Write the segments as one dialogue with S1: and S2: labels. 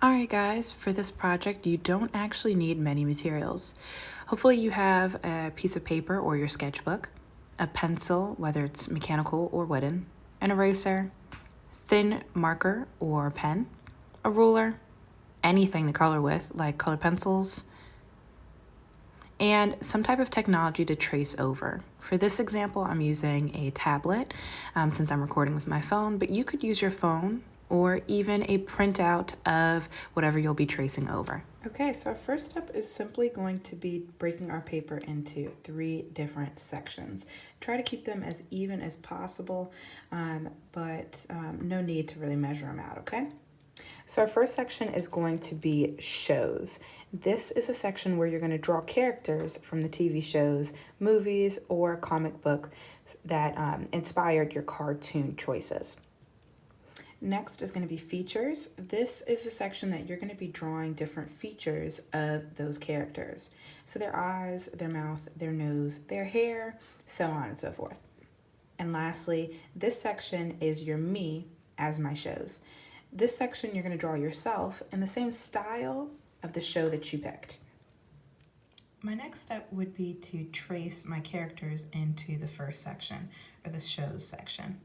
S1: Alright guys, for this project you don't actually need many materials. Hopefully you have a piece of paper or your sketchbook, a pencil, whether it's mechanical or wooden, an eraser, thin marker or pen, a ruler, anything to color with like colored pencils, and some type of technology to trace over. For this example, I'm using a tablet since I'm recording with my phone, but you could use your phone or even a printout of whatever you'll be tracing over. Okay, so our first step is simply going to be breaking our paper into 3 different sections. Try to keep them as even as possible, but no need to really measure them out, okay? So our first section is going to be shows. This is a section where you're going to draw characters from the TV shows, movies, or comic book that inspired your cartoon choices. Next is going to be features. This is a section that you're going to be drawing different features of those characters. So their eyes, their mouth, their nose, their hair, so on and so forth. And lastly, this section is your me as my shows. This section you're going to draw yourself in the same style of the show that you picked. My next step would be to trace my characters into the first section, or the shows section.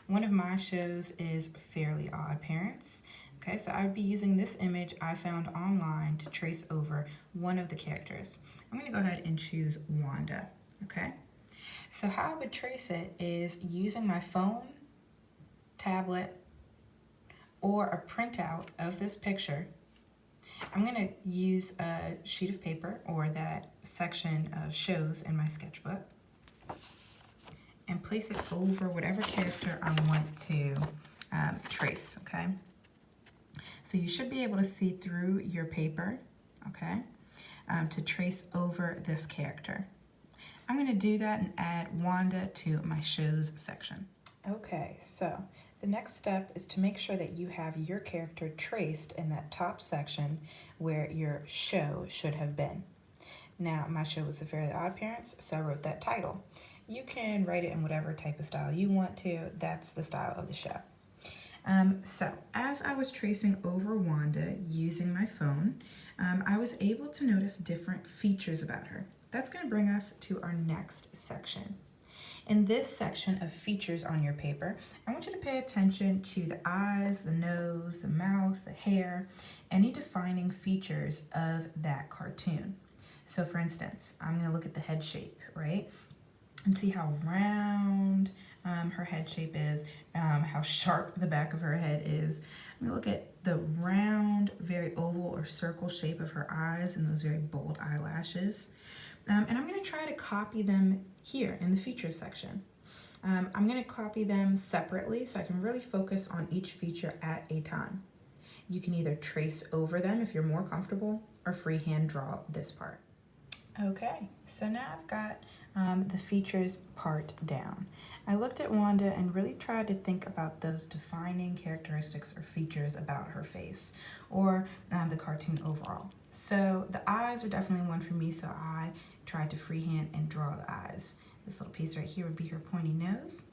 S1: One of my shows is Fairly Odd Parents. Okay, so I would be using this image I found online to trace over one of the characters. I'm going to go ahead and choose Wanda. Okay, so how I would trace it is using my phone, tablet, or a printout of this picture. I'm going to use a sheet of paper or that section of shows in my sketchbook and place it over whatever character I want to trace, okay? So you should be able to see through your paper, okay, to trace over this character. I'm going to do that and add Wanda to my shows section. Okay, so the next step is to make sure that you have your character traced in that top section where your show should have been. Now, my show was The Fairly Odd Parents, so I wrote that title. You can write it in whatever type of style you want to. That's the style of the show. So as I was tracing over Wanda using my phone, I was able to notice different features about her. That's going to bring us to our next section. In this section of features on your paper, I want you to pay attention to the eyes, the nose, the mouth, the hair, any defining features of that cartoon. So for instance, I'm going to look at the head shape, right? And see how round her head shape is, how sharp the back of her head is. I'm going to look at the round, very oval or circle shape of her eyes and those very bold eyelashes. And I'm going to try to copy them here in the features section. I'm going to copy them separately so I can really focus on each feature at a time. You can either trace over them if you're more comfortable or freehand draw this part. Okay, so now I've got the features part down. I looked at Wanda and really tried to think about those defining characteristics or features about her face or the cartoon overall. So the eyes are definitely one for me, so I tried to freehand and draw the eyes. This little piece right here would be her pointy nose.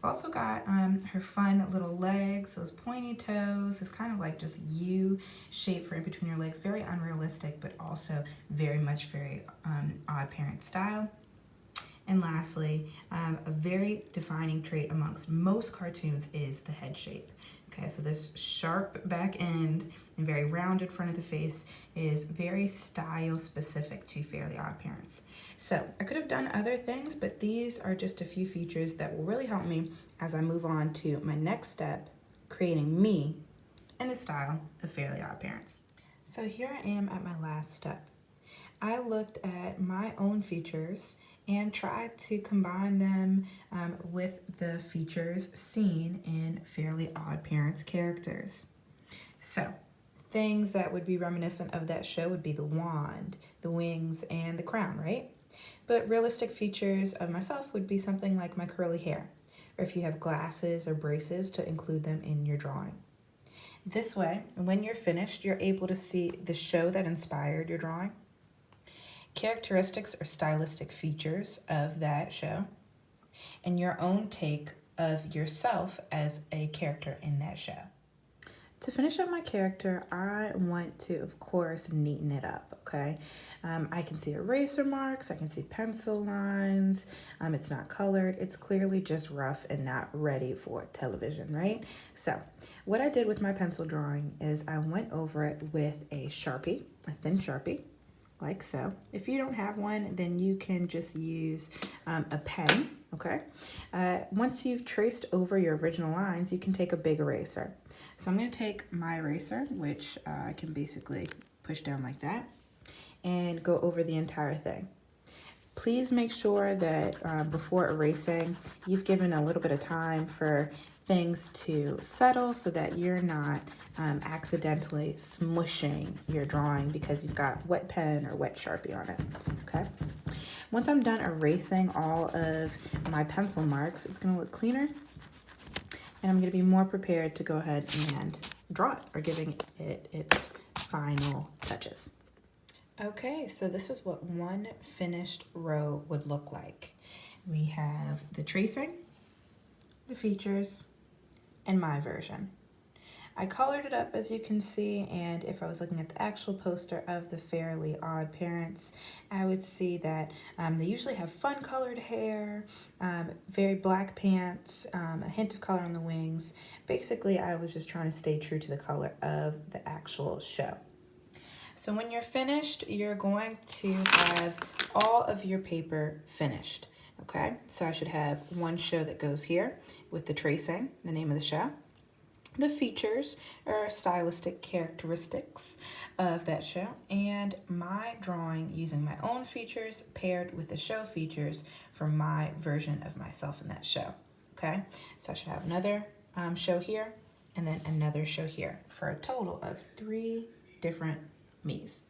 S1: I've also got her fun little legs, those pointy toes. It's kind of like just U shape for in between her legs. Very unrealistic, but also very much very Odd Parent style. And lastly, a very defining trait amongst most cartoons is the head shape. Okay, so this sharp back end and very rounded front of the face is very style specific to Fairly Odd Parents. So I could have done other things, but these are just a few features that will really help me as I move on to my next step, creating me in the style of Fairly Odd Parents. So here I am at my last step. I looked at my own features and tried to combine them with the features seen in Fairly Odd Parents characters. So, things that would be reminiscent of that show would be the wand, the wings, and the crown, right? But realistic features of myself would be something like my curly hair, or if you have glasses or braces, to include them in your drawing. This way, when you're finished, you're able to see the show that inspired your drawing, characteristics or stylistic features of that show, and your own take of yourself as a character in that show. To finish up my character, I want to, of course, neaten it up, okay? I can see eraser marks, I can see pencil lines, it's not colored, it's clearly just rough and not ready for television, right? So what I did with my pencil drawing is I went over it with a Sharpie, a thin Sharpie, like so. If you don't have one, then you can just use a pen, okay? Once you've traced over your original lines, you can take a big eraser. So I'm gonna take my eraser, which I can basically push down like that, and go over the entire thing. Please make sure that before erasing, you've given a little bit of time for things to settle so that you're not accidentally smushing your drawing because you've got wet pen or wet Sharpie on it, okay? Once I'm done erasing all of my pencil marks, it's gonna look cleaner, and I'm gonna be more prepared to go ahead and draw it, or giving it its final touches. Okay, so this is what one finished row would look like. We have the tracing, the features, and my version. I colored it up, as you can see, and if I was looking at the actual poster of the Fairly Odd Parents, I would see that they usually have fun colored hair, very black pants, a hint of color on the wings. Basically, I was just trying to stay true to the color of the actual show. So when you're finished, you're going to have all of your paper finished, okay? So I should have one show that goes here with the tracing, the name of the show. The features or stylistic characteristics of that show, and my drawing using my own features paired with the show features for my version of myself in that show, okay? So I should have another show here and then another show here for a total of 3 different me's.